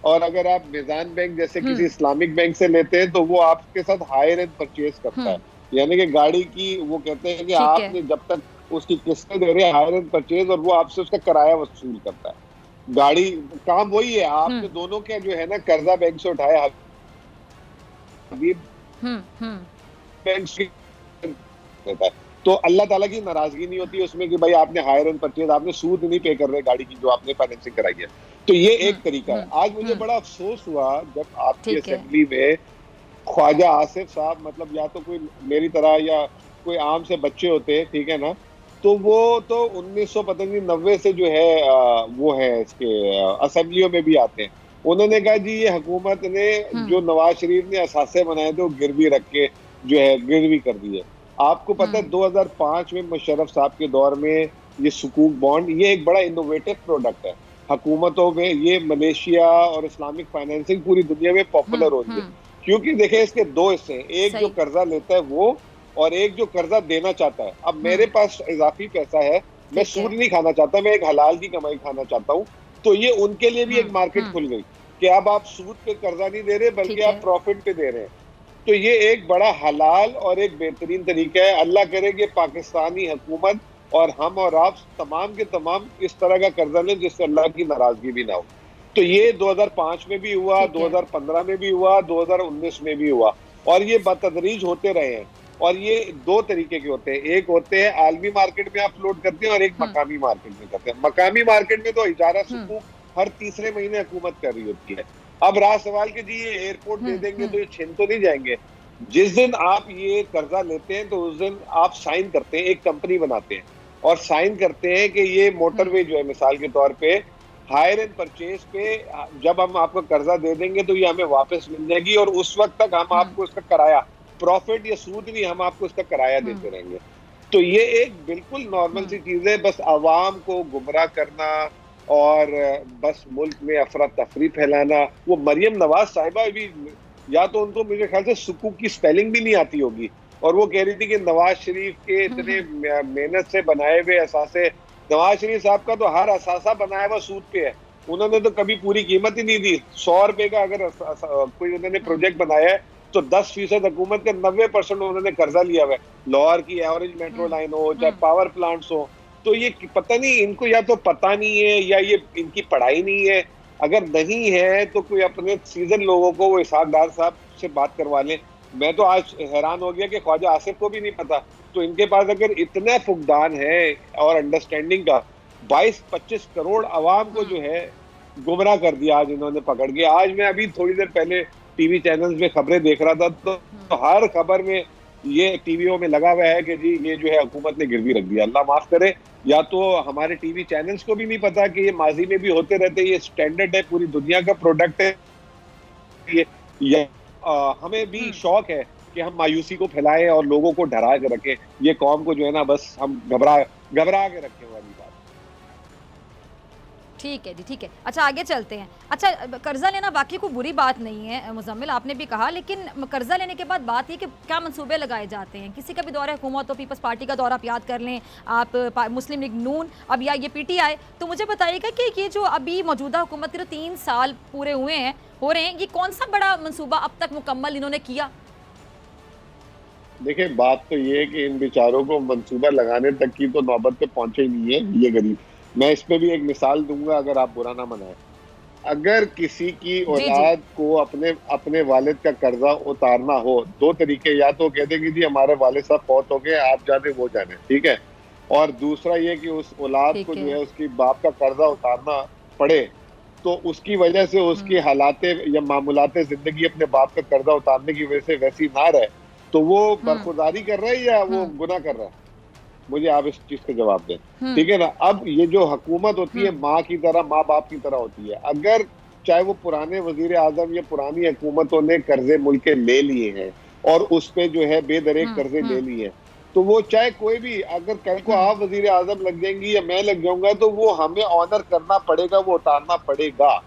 S3: और अगर आप मिजान बैंक जैसे किसी इस्लामिक बैंक से लेते हैं तो वो आपके साथ हायर एंड परचेज करता है, यानी कि गाड़ी की वो कहते हैं कि आपने जब तक उसकी किस्तें दे रहे हैं हायर एंड परचेज, और वो आपसे उसका किराया वसूल करता है। गाड़ी काम वही है, आपने दोनों के जो है ना कर्जा बैंक से उठाया, हबीब बैंक से देता है, तो अल्लाह ताला की नाराजगी नहीं होती उसमें कि भाई आपने हायर एंड परचेज, आपने सूद नहीं पे कर रहे गाड़ी की जो आपने फाइनेंसिंग कराई है। तो ये एक तरीका है। आज मुझे बड़ा अफसोस हुआ जब आपकी असेंबली में ख्वाजा आसिफ साहब, मतलब या तो कोई मेरी तरह या कोई आम से बच्चे होते हैं, ठीक है ना, तो वो तो 1990 से जो है वो है इसके असेंबलियों में भी आते हैं। उन्होंने कहा जी ये हुकूमत ने जो नवाज शरीफ ने असासे बनाए थे वो गिरवी रख के जो है गिरवी कर दिए। आपको पता है 2005 में मुशर्रफ साहब के दौर में ये सुकूक बॉन्ड, ये एक बड़ा इनोवेटिव प्रोडक्ट है हुकूमतों में। ये मलेशिया और इस्लामिक फाइनेंसिंग पूरी दुनिया में पॉपुलर हो रही है, क्योंकि देखिए इसके 2 हिस्से हैं, एक जो कर्जा लेता है वो, और एक जो कर्जा देना चाहता है। अब मेरे पास इजाफी पैसा है, मैं सूद नहीं खाना चाहता, मैं एक हलाल की कमाई खाना चाहता हूँ, तो ये उनके लिए भी एक मार्केट खुल गई कि अब आप सूद पे कर्जा नहीं दे रहे बल्कि आप प्रॉफिट पे दे रहे हैं। तो ये एक बड़ा हलाल और एक बेहतरीन तरीका है। अल्लाह करे कि पाकिस्तानी हुकूमत और हम और आप तमाम के तमाम इस तरह का कर्जा लें जिससे अल्लाह की नाराजगी भी ना हो। तो ये 2005 में भी हुआ, 2015 में भी हुआ, 2019 में भी हुआ, और ये बतदरीज होते रहे हैं। और ये 2 तरीके के होते हैं, एक होते हैं आलमी मार्केट में आप फ्लोट करते हैं और एक मकामी मार्केट में करते हैं। मकामी मार्केट में तो इजारा सुकूक हर तीसरे महीने हुकूमत कर रही होती है। अब राज सवाल कि जी ये एयरपोर्ट दे देंगे तो ये छिन तो नहीं जाएंगे। जिस दिन आप ये कर्जा लेते हैं तो उस दिन आप साइन करते हैं, एक कंपनी बनाते हैं और साइन करते हैं कि ये मोटरवे जो है मिसाल के तौर पे हायर एंड परचेज पे जब हम आपको कर्जा दे देंगे तो ये हमें वापस मिल जाएगी और उस वक्त तक हम आपको इसका किराया, प्रॉफिट या सूद नहीं, हम आपको इसका किराया देते रहेंगे। तो ये एक बिल्कुल नॉर्मल सी चीज है, बस आवाम को गुमराह करना और बस मुल्क में अफरा तफरी फैलाना। वो मरियम नवाज साहिबा भी, या तो उनको मेरे ख्याल से सुकूक की स्पेलिंग भी नहीं आती होगी और वो कह रही थी कि नवाज शरीफ के इतने मेहनत से बनाए हुए असासे, नवाज शरीफ साहब का तो हर असासा बनाया हुआ सूद पे है, उन्होंने तो कभी पूरी कीमत ही नहीं दी। 100 रुपए का अगर कोई उन्होंने प्रोजेक्ट बनाया है तो 10% हुकूमत का 90% उन्होंने कर्जा लिया हुआ है। लाहौर की एवरेज मेट्रो लाइन हो चाहे पावर प्लांट्स हो, तो ये पता नहीं इनको या तो पता नहीं है या ये इनकी पढ़ाई नहीं है। अगर नहीं है तो कोई अपने सीजन लोगों को वो इसहाक डार साहब से बात करवा लें। मैं तो आज हैरान हो गया कि ख्वाजा आसिफ को भी नहीं पता। तो इनके पास अगर इतना फुकदान है और अंडरस्टैंडिंग का, 22-25 करोड़ आवाम को जो है गुमराह कर दिया आज इन्होंने पकड़ के। आज मैं अभी थोड़ी देर पहले टीवी चैनल्स में खबरें देख रहा था तो हर खबर में ये टीवीओ में लगा हुआ है कि जी ये जो है हुकूमत ने गिरवी रख दिया। अल्लाह माफ करे, या तो हमारे टीवी चैनल्स को भी नहीं पता कि ये माजी में भी होते रहते, ये स्टैंडर्ड है, पूरी दुनिया का प्रोडक्ट है ये, या हमें भी शौक है कि हम मायूसी को फैलाएं और लोगों को डरा के रखें। ये कौम को जो है ना बस हम घबरा के रखें वाली बात।
S2: ठीक है जी, ठीक है। अच्छा आगे चलते हैं। अच्छा, कर्जा लेना बाकी कोई बुरी बात नहीं है मुजम्मिल, आपने भी कहा, लेकिन कर्जा लेने के बाद बात ये कि क्या मंसूबे लगाए जाते हैं। किसी का भी दौरा हुकूमत, तो पीपल्स पार्टी का दौरा आप याद कर लें, आप मुस्लिम लीग नून, अब या ये PTI, तो मुझे बताइएगा कि ये जो अभी मौजूदा हुकूमत के 3 साल पूरे हो रहे हैं, ये कौन सा बड़ा मंसूबा अब तक मुकम्मल इन्होंने किया?
S3: देखिए, बात तो ये है कि इन बेचारों को मंसूबा लगाने तक की तो नौबत पे पहुंचे ही नहीं है ये गरीब। मैं इस पे भी एक मिसाल दूंगा अगर आप बुरा ना मनाएं। अगर किसी की औलाद को अपने वालिद का कर्जा उतारना हो, 2 तरीके, या तो कहते कि जी हमारे वालिद साहब फौत हो गए, आप जाने वो जाने, ठीक है, और दूसरा ये कि उस औलाद को जो है उसकी बाप का कर्जा उतारना पड़े तो उसकी वजह से उसकी हालात या मामूलात जिंदगी अपने बाप का कर्जा उतारने की वजह से वैसी ना रहे, तो वो बरखुरदारी कर रहा है या वो गुनाह कर रहा है? मुझे आप इस चीज का जवाब दें, ठीक है ना। अब ये जो हुकूमत होती है माँ की तरह, माँ बाप की तरह होती है। अगर चाहे वो पुराने वजीर आजम या पुरानी हुकूमतों ने कर्जे मुल्क के ले लिए हैं और उस पे जो है बेदरेक कर्जे ले लिए हैं, तो वो चाहे कोई भी, अगर कल को आप वजीर आजम लग जाएंगी या मैं लग जाऊंगा, तो वो हमें ऑनर करना पड़ेगा, वो उतारना पड़ेगा,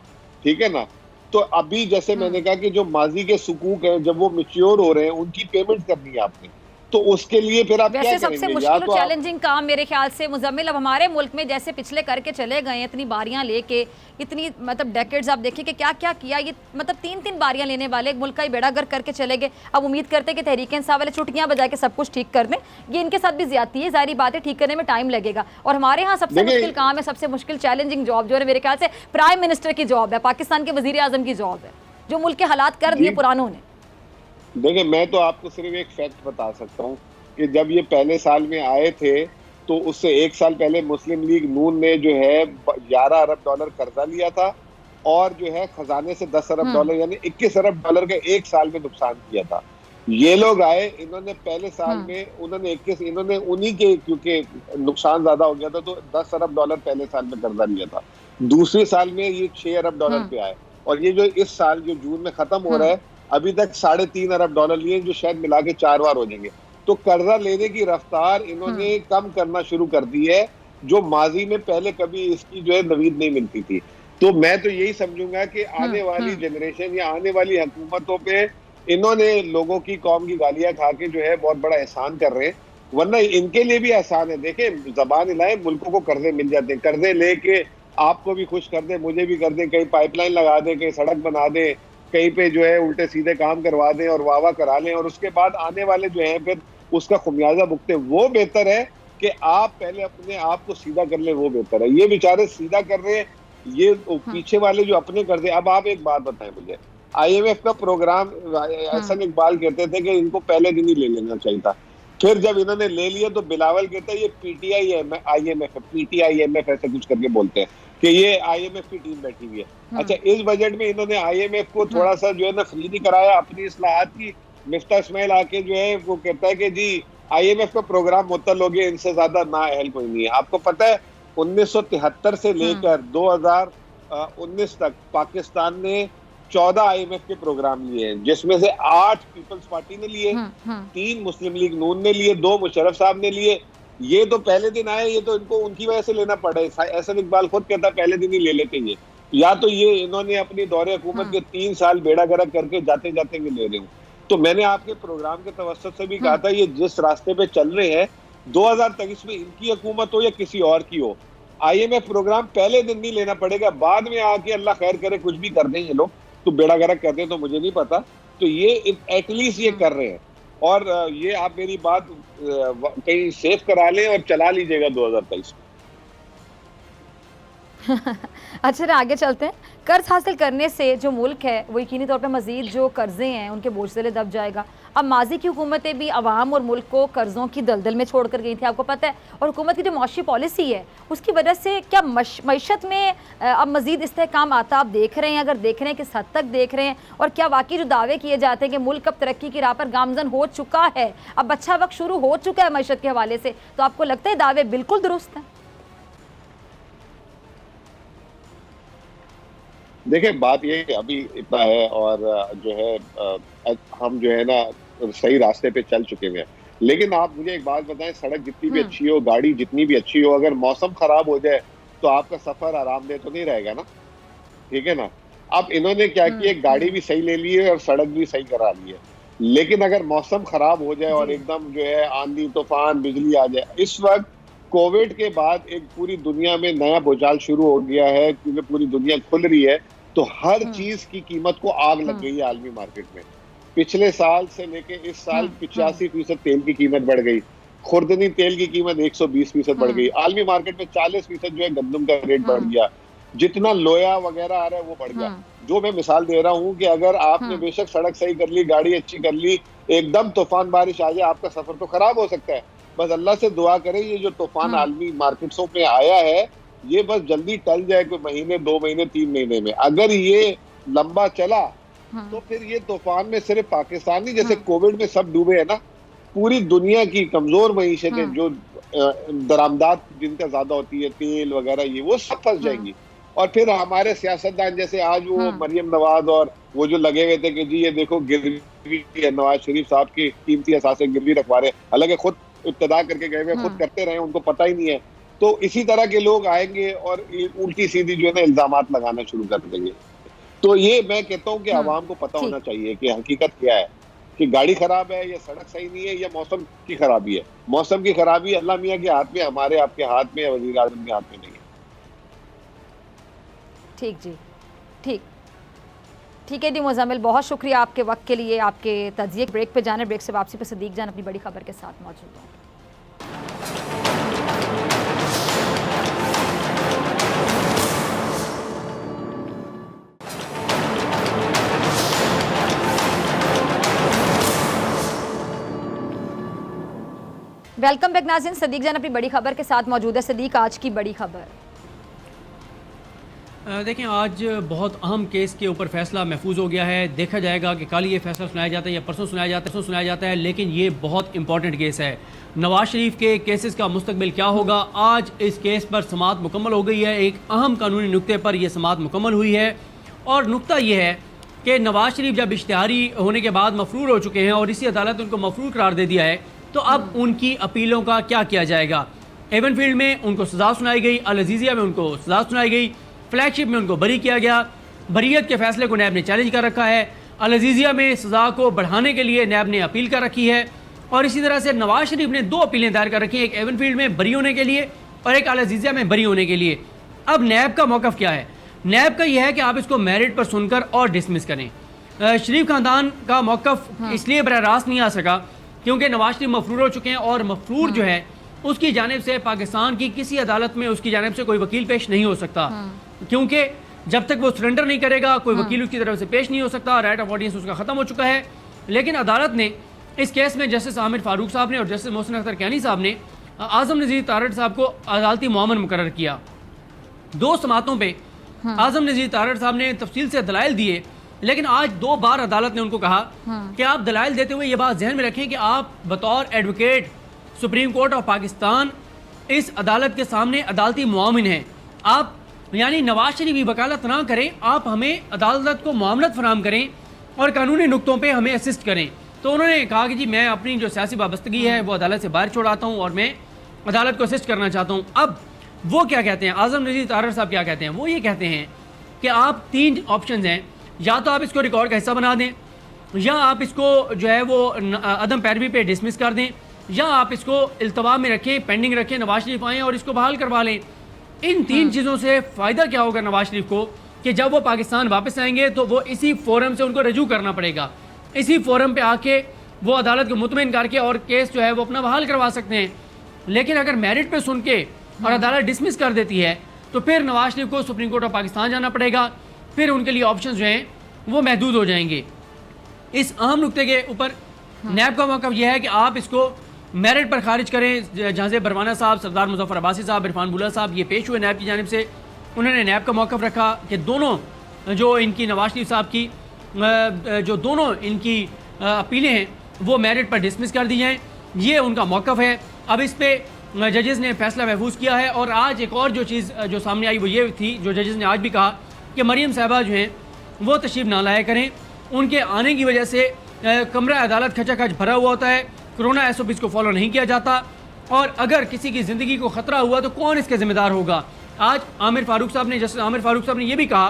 S3: ठीक है ना। तो अभी जैसे मैंने कहा कि जो माजी के सुकूक हैं जब वो मैच्योर हो रहे हैं, उनकी पेमेंट करनी है आपने, तो उसके लिए फिर आप क्या करेंगे?
S2: सबसे मुश्किल और चैलेंजिंग काम मेरे ख्याल से मुजम्मिल, अब हमारे मुल्क में जैसे पिछले करके चले गए हैं, इतनी बारियां लेके, इतनी मतलब डेकेड्स, आप देखिए कि क्या क्या किया, ये मतलब 3-3 बारियां लेने वाले मुल्क का ही बेड़ा गर्क करके चले गए। अब उम्मीद करते हैं कि तहरीक इंसाफ वाले छुट्टियां बजा के सब कुछ ठीक कर दें। ये इनके साथ भी ज्यादती है, जारी बात है, ठीक करने में टाइम लगेगा। और हमारे यहाँ सबसे मुश्किल काम है, सबसे मुश्किल चैलेंजिंग जॉब जो है मेरे ख्याल से प्राइम मिनिस्टर की जॉब है, पाकिस्तान के वजीर आजम की जॉब है, जो मुल्क के हालात कर दिए पुरानों ने।
S3: देखिए, मैं तो आपको सिर्फ एक फैक्ट बता सकता हूँ कि जब ये पहले साल में आए थे तो उससे 1 साल पहले मुस्लिम लीग नून ने जो है 11 अरब डॉलर कर्जा लिया था और जो है खजाने से 10 अरब डॉलर यानी 21 अरब डॉलर का 1 साल में नुकसान किया था। ये लोग आए, इन्होंने पहले साल में इन्होंने उन्हीं के, क्योंकि नुकसान ज्यादा हो गया था, तो 10 अरब डॉलर पहले साल में कर्जा लिया था। दूसरे साल में ये 6 अरब डॉलर पे आए और ये जो इस साल जो जून में खत्म हो रहा है, अभी तक 3.5 अरब डॉलर लिए, जो शायद मिला के 4 बार हो जाएंगे। तो कर्जा लेने की रफ्तार इन्होंने कम करना शुरू कर दी है, जो माजी में पहले कभी इसकी जो है नवीद नहीं मिलती थी। तो मैं तो यही समझूंगा कि आने वाली जनरेशन या आने वाली हुकूमतों पे इन्होंने लोगों की, कौम की गालियां खा के जो है बहुत बड़ा एहसान कर रहे हैं, वरना इनके लिए भी एहसान है। देखें, जबान हिलाए, मुल्कों को कर्जे मिल जाते हैं, कर्जे लेके आपको भी खुश कर दे, मुझे भी कर दे, कहीं पाइपलाइन लगा दे, कहीं सड़क बना दे, कहीं पे जो है उल्टे सीधे काम करवा दें और वाह करा लें, और उसके बाद आने वाले जो है फिर उसका खुमियाजा भुगते। वो बेहतर है कि आप पहले अपने आप को सीधा कर ले, वो बेहतर है। ये बेचारे सीधा कर रहे हैं, ये पीछे वाले जो अपने कर दे। अब आप एक बात बताएं मुझे, IMF का प्रोग्राम, एहसन इकबाल कहते थे कि इनको पहले दिन ही ले लेना चाहिए था। फिर जब इन्होंने ले लिया तो बिलावल कहता है ये पीटीआई IMF है, PTIMF ऐसे कुछ करके बोलते हैं कि ये IMF की टीम बैठी हुई है। अच्छा, इस बजट में इन्होंने IMF को थोड़ा सा जो है ना फ्री नहीं कराया अपनी इस्लाहात की। मिफ्ता इस्माइल आके जो है वो कहता है कि जी IMF का प्रोग्राम मुअत्तल हो गया, इनसे ज्यादा नाअहल कोई नहीं है। आपको पता है 1973 से लेकर 2019 तक पाकिस्तान ने 14 IMF के प्रोग्राम लिए हैं, जिसमें से 8 पीपल्स पार्टी ने लिए, 3 मुस्लिम लीग नून ने लिए, 2 मुशर्रफ साहब ने लिए। ये तो पहले दिन आए, ये तो इनको उनकी वजह से लेना पड़ा है। एहसन इकबाल खुद कहता है पहले दिन ही ले लेते ये, या तो ये इन्होंने अपनी दौरे हुकूमत के 3 साल बेड़ा गर्क करके जाते जाते भी ले रहे हूँ। तो मैंने आपके प्रोग्राम के तवस्सुत से भी कहा था ये जिस रास्ते पे चल रहे हैं 2023 में इनकी हुकूमत हो या किसी और की हो, IMF प्रोग्राम पहले दिन नहीं लेना पड़ेगा। बाद में आके अल्लाह खैर करे कुछ भी कर दें ये लोग, तो बेड़ा गर्क कर दें तो मुझे नहीं पता। तो ये एटलीस्ट ये कर रहे हैं, और ये आप मेरी बात कहीं सेव करा लें और चला लीजिएगा 2023 में।
S2: अच्छा, आगे चलते हैं। कर्ज हासिल करने से जो मुल्क है वो यकीनी तौर पे मजीद जो कर्जे हैं उनके बोझ से दब जाएगा। अब माजी की हुकूमतें भी अवाम और मुल्क को कर्जों की दलदल में छोड़ कर गई थी, आपको पता है। और हुकूमत की जो मुआशी पॉलिसी है उसकी वजह से क्या मईशत में अब मजीद इस्तेहकाम आता आप देख रहे हैं? अगर देख रहे हैं किस हद तक देख रहे हैं, और क्या वाकई जो दावे किए जाते हैं कि मुल्क अब तरक्की की राह पर गामजन हो चुका है, अब अच्छा वक्त शुरू हो चुका है मईशत के हवाले से, तो आपको लगता है दावे बिल्कुल दुरुस्त हैं?
S3: देखिए, बात ये अभी इतना है, और जो है हम जो है ना सही रास्ते पे चल चुके हैं। लेकिन आप मुझे एक बात बताएं, सड़क जितनी भी अच्छी हो, गाड़ी जितनी भी अच्छी हो, अगर मौसम खराब हो जाए तो आपका सफर आरामदेह तो नहीं रहेगा ना, ठीक है ना। अब इन्होंने क्या किया, गाड़ी भी सही ले ली है और सड़क भी सही करा ली है। लेकिन अगर मौसम खराब हो जाए और एकदम जो है आंधी तूफान बिजली आ जाए, इस वक्त कोविड के बाद एक पूरी दुनिया में नया भूचाल शुरू हो गया है, क्योंकि पूरी दुनिया खुल रही है, तो हर चीज की कीमत को आग लग गई है आलमी मार्केट में। पिछले साल से लेके इस साल 85% तेल की कीमत बढ़ गई, खुर्दनी तेल की कीमत 120% बढ़ गई, आलमी मार्केट में 40% जो है गंदम का रेट बढ़ गया, जितना लोया वगैरह आ रहा है वो बढ़ गया। जो मैं मिसाल दे रहा हूँ कि अगर आपने बेशक सड़क सही कर ली, गाड़ी अच्छी कर ली, एकदम तूफान बारिश आ जाए, आपका सफर तो खराब हो सकता है। बस अल्लाह से दुआ करें ये जो तूफान आलमी मार्केट्सों में आया है ये बस जल्दी टल जाए, कोई महीने 2 महीने 3 महीने में। अगर ये लंबा चला तो फिर ये तूफान में सिर्फ पाकिस्तान नहीं, जैसे कोविड में सब डूबे हैं ना, पूरी दुनिया की कमजोर मईशतें जो दरामदात जिनका ज्यादा होती है, तेल वगैरह, ये वो सब फंस जाएंगी। और फिर हमारे सियासतदान जैसे आज वो मरियम नवाज और वो जो लगे हुए थे कि जी ये देखो गिरवी नवाज शरीफ साहब की कीमती असासे गिरवी रखवा रहे, हालांकि खुद इब्तदा करके गए हुए, खुद करते रहे, उनको पता ही नहीं है। तो इसी तरह के लोग आएंगे और उल्टी सीधी जो है ना इल्जामात लगाना शुरू कर देंगे। तो ये मैं कहता हूँ कि आवाम को पता होना चाहिए कि हकीकत क्या है, कि गाड़ी खराब है या सड़क सही नहीं है या मौसम की खराबी है। मौसम की खराबी अल्लाह मियाँ के हाथ में, हमारे आपके हाथ में या वज़ीर आज़म के हाथ में नहीं है।
S2: ठीक जी, ठीक है डी मुज़म्मिल, बहुत शुक्रिया आपके वक्त के लिए, आपके तजिए। ब्रेक पे जाने, ब्रेक से वापसी पे सदीक जान अपनी बड़ी खबर के साथ मौजूद हैं। वेलकम बैक नाज़रीन, सदीक जान अपनी बड़ी खबर के साथ मौजूद है। सदीक, आज की बड़ी खबर।
S4: देखें, आज बहुत अहम केस के ऊपर फैसला महफूज हो गया है। देखा जाएगा कि कल ये फैसला सुनाया जाता है या परसों सुनाया जाता है, लेकिन ये बहुत इंपॉर्टेंट केस है। नवाज शरीफ के केसेस का मुस्तकबिल क्या होगा? आज इस केस पर समाअत मुकम्मल हो गई है। एक अहम कानूनी नुक्ते पर यह समाअत मुकम्मल हुई है, और नुक्ता ये है कि नवाज शरीफ जब इश्तिहारी होने के बाद मफरूर हो चुके हैं और इसी अदालत ने उनको मफरूर करार दे दिया है, तो अब उनकी अपीलों का क्या किया जाएगा? एवनफील्ड में उनको सज़ा सुनाई गई, अल अज़ीज़िया में उनको सज़ा सुनाई गई, फ्लैगशिप में उनको बरी किया गया। बरीयत के फैसले को नैब ने चैलेंज कर रखा है। अल अज़ीज़िया में सज़ा को बढ़ाने के लिए नैब ने अपील कर रखी है, और इसी तरह से नवाज शरीफ ने 2 अपीलें दायर कर रखी हैं, एक एवनफील्ड में बरी होने के लिए और एक अल अज़ीज़िया में बरी होने के लिए। अब नैब का मौक़िफ़ क्या है? नैब का यह है कि आप इसको मेरिट पर सुनकर और डिसमिस करें। शरीफ ख़ानदान का मौक़िफ़ इसलिए बरह रास्त नहीं आ सका क्योंकि नवाज शरीफ मफरूर हो चुके हैं, और मफरूर जो है उसकी जानिब से पाकिस्तान की किसी अदालत में उसकी जानिब से कोई वकील पेश नहीं हो सकता, क्योंकि जब तक वो सरेंडर नहीं करेगा कोई वकील उसकी तरफ से पेश नहीं हो सकता। राइट ऑफ ऑडियंस उसका ख़त्म हो चुका है। लेकिन अदालत ने इस केस में जस्टिस आमिर फारूक साहब ने और जस्टिस मोहसिन अख्तर कैनी साहब ने आज़म नज़ीर तारड़ साहब को अदालती मुआमन मुकर्रर किया। 2 समातों पे आज़म नज़ीर तारड़ साहब ने तफसील से दलाइल दिए, लेकिन आज 2 बार अदालत ने उनको कहा कि आप दलाइल देते हुए ये बात जहन में रखें कि आप बतौर advocate supreme court of Pakistan इस अदालत के सामने अदालती मुआमिन हैं। आप यानी नवाज शरीफ की वकालत ना करें, आप हमें अदालत को मुआमलत फराहम करें और कानूनी नुक्तों पे हमें असिस्ट करें। तो उन्होंने कहा कि जी मैं अपनी जो सियासी वाबस्तगी है वो अदालत से बाहर छोड़ाता हूँ और मैं अदालत को असिस्ट करना चाहता हूँ। अब वो क्या कहते हैं, आज़म नज़ीर तारड़ साहब क्या कहते हैं, वो ये कहते हैं कि आप 3 ऑप्शन हैं, या तो आप इसको रिकॉर्ड का हिस्सा बना दें, या आप इसको जो है वो अदम पैरवी पे डिसमिस कर दें, या आप इसको इल्तवा में रखें, पेंडिंग रखें, नवाज शरीफ आएँ और इसको बहाल करवा लें। इन 3 चीज़ों से फ़ायदा क्या होगा नवाज शरीफ को कि जब वो पाकिस्तान वापस आएंगे तो वो इसी फोरम से उनको रजू करना पड़ेगा, इसी फोरम पे आके वो अदालत को मुतमईन करके और केस जो है वो अपना बहाल करवा सकते हैं। लेकिन अगर मेरिट पे सुन के और अदालत डिसमिस कर देती है तो फिर नवाज शरीफ को सुप्रीम कोर्ट ऑफ पाकिस्तान जाना पड़ेगा, फिर उनके लिए ऑप्शन जो हैं वो महदूद हो जाएंगे। इस अहम नुक्ते के ऊपर नैब का मौक़िफ़ यह है कि आप इसको मेरिट पर खारिज करें। जहाँ से बरवाना साहब, सरदार मुजफ्फर अब्बासी साहब, इरफान बुल्ला साहब ये पेश हुए नैब की जानिब से, उन्होंने नैब का मौक़िफ़ रखा कि दोनों जो इनकी नवाज शरीफ साहब की जो दोनों इनकी अपीलें हैं वो मेरिट पर डिसमिस कर दी जाएँ। ये उनका मौक़िफ़ है। अब इस पर जजेज़ ने फैसला महफूज किया है। और आज एक और जो चीज़ जो सामने आई वो ये थी, जो जजेज़ ने आज भी कहा कि मरीम साहबा जो हैं वो तशरीफ़ ना लाया करें। उनके आने की वजह से कमरा अदालत खचाखच भरा हुआ होता है, कोरोना SOPs को फॉलो नहीं किया जाता, और अगर किसी की ज़िंदगी को ख़तरा हुआ तो कौन इसके ज़िम्मेदार होगा। आज आमिर फारूक साहब ने, जस्टिस आमिर फारूक साहब ने यह भी कहा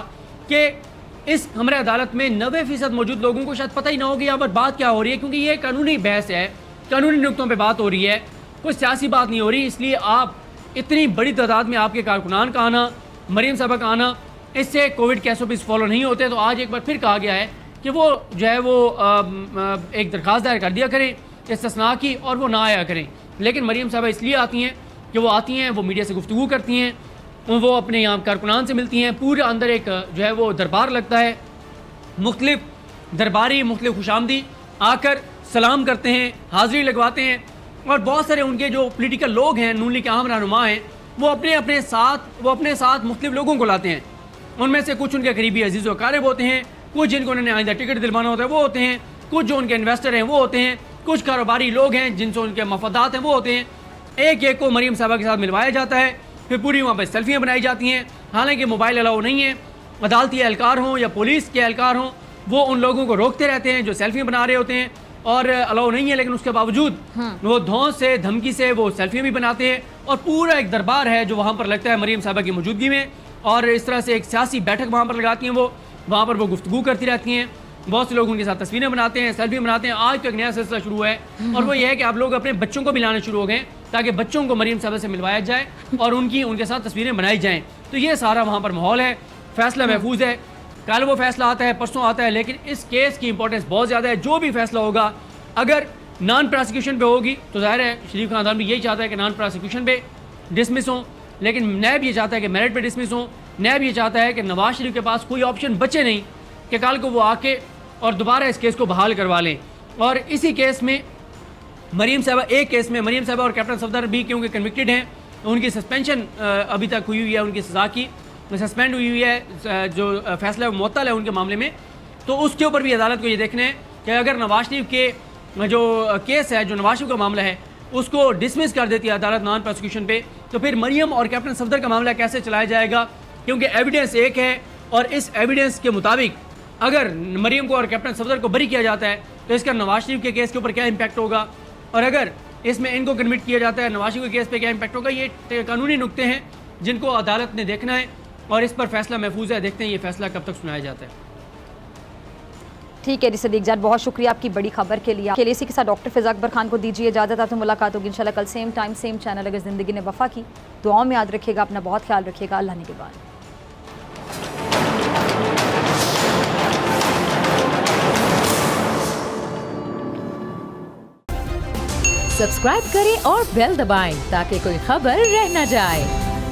S4: कि इस कमरा अदालत में 90% मौजूद लोगों को शायद पता ही ना हो कि यहाँ पर बात क्या हो रही है, क्योंकि ये कानूनी बहस है, कानूनी नुक्तों पर बात हो रही है, कोई सियासी बात नहीं हो रही। इसलिए आप इतनी बड़ी तादाद में आपके कारकुनान का आना, मरीम साहबा का आना, इससे कोविड के SOPs फॉलो नहीं होते। तो आज एक बार फिर कहा गया है कि वो जो है वो एक दरख्वास्त दायर कर दिया करें इस्तिस्ना की, और वो ना आया करें। लेकिन मरीम साहबा इसलिए आती हैं कि वो आती हैं, वो मीडिया से गुफ्तगू करती हैं, वो अपने यहाँ कारकुनान से मिलती हैं, पूरे अंदर एक जो है वो दरबार लगता है, मुख्तलिफ दरबारी मुख्तलिफ खुशामदी आकर सलाम करते हैं, हाज़िरी लगवाते हैं, और बहुत सारे उनके जो पॉलिटिकल लोग हैं, नून लीग के अहम रहनुमा हैं, वो अपने साथ मुख्तलिफ लोगों को लाते हैं। उनमें से कुछ उनके करीबी अजीज़ व अकारिब होते हैं, कुछ जिनको उन्होंने आइंदा टिकट दिलवाना होता है वो होते हैं, कुछ जो उनके इन्वेस्टर हैं वो होते हैं, कुछ कारोबारी लोग हैं जिनसे उनके मफादात हैं वो होते हैं। एक एक को मरीम साहबा के साथ मिलवाया जाता है, फिर पूरी वहाँ पर सेल्फियाँ बनाई जाती हैं। हालांकि मोबाइल अलाउ नहीं है, अदालती एहलकार हों या पुलिस के एहलकार हों, वो उन लोगों को रोकते रहते हैं जो सेल्फियाँ बना रहे होते हैं, और अलाउ नहीं है, लेकिन उसके बावजूद वो धौंस से, धमकी से वो सेल्फियाँ भी बनाते हैं। और पूरा एक दरबार है जो वहाँ पर लगता है मरीम साहबा की मौजूदगी में, और इस तरह से एक सियासी बैठक वहाँ पर लगाती हैं, वो वहाँ पर वो गुफ्तगू करती रहती हैं। बहुत से लोग उनके साथ तस्वीरें बनाते हैं, सेल्फी बनाते हैं। आज तो एक नया सिलसिला शुरू है, और वो ये है कि आप लोग अपने बच्चों को भी लाना शुरू हो गए ताकि बच्चों को मरीम साहबा से मिलवाया जाए और उनके साथ तस्वीरें बनाई जाएँ। तो ये सारा वहाँ पर माहौल है, फैसला महफूज है। कल वो फैसला आता है, परसों आता है, लेकिन इस केस की इंपॉर्टेंस बहुत ज़्यादा है। जो भी फैसला होगा, अगर नॉन प्रोसिक्यूशन पे होगी तो जाहिर है शरीफ खानदान भी यही चाहता है कि नॉन प्रोसिक्यूशन पे डिसमिस हों, लेकिन नैब ये चाहता है कि मेरिट पे डिसमिस हों। नैब ये चाहता है कि नवाज शरीफ के पास कोई ऑप्शन बचे नहीं कि कल को वो आके और दोबारा इस केस को बहाल करवा लें। और इसी केस में मरीम साहबा, एक केस में मरीम साहबा और कैप्टन सफदर भी क्योंकि कन्विक्टेड हैं, उनकी सस्पेंशन अभी तक हुई हुई है, उनकी सज़ा की सस्पेंड हुई हुई है, जो फैसला मुअत्तल है उनके मामले में। तो उसके ऊपर भी अदालत को ये देखना है कि अगर नवाज शरीफ के जो केस है, जो नवाज शरीफ का मामला है, उसको डिसमिस कर देती है अदालत नॉन प्रोसिक्यूशन पे, तो फिर मरीम और कैप्टन सफदर का मामला कैसे चलाया जाएगा, क्योंकि एविडेंस एक है। और इस एविडेंस के मुताबिक अगर मरीम को और कैप्टन सफदर को बरी किया जाता है तो इसका नवाज शरीफ के केस के ऊपर क्या इम्पैक्ट होगा, और अगर इसमें इनको कन्विक्ट किया जाता है नवाज शरीफ के केस पे क्या इम्पैक्ट होगा। ये कानूनी नुक्ते हैं जिनको अदालत ने देखना है, और इस पर फैसला महफूज है। देखते हैं ये फैसला कब तक सुनाया जाता है।
S2: ठीक है जी सदीक जान, बहुत शुक्रिया आपकी बड़ी खबर के लिए। इसी के साथ डॉक्टर फिज़ा अकबर खान को दीजिए इजाज़त। आपसे मुलाकात होगी इंशाल्लाह कल सेम टाइम सेम चैनल। अगर ज़िंदगी ने वफ़ा की, दुआओं में याद रखिएगा, अपना बहुत ख्याल रखिएगा। अल्लाह ने के बाद।
S1: सब्सक्राइब करें और बेल दबाएं ताकि कोई खबर रह न जाए।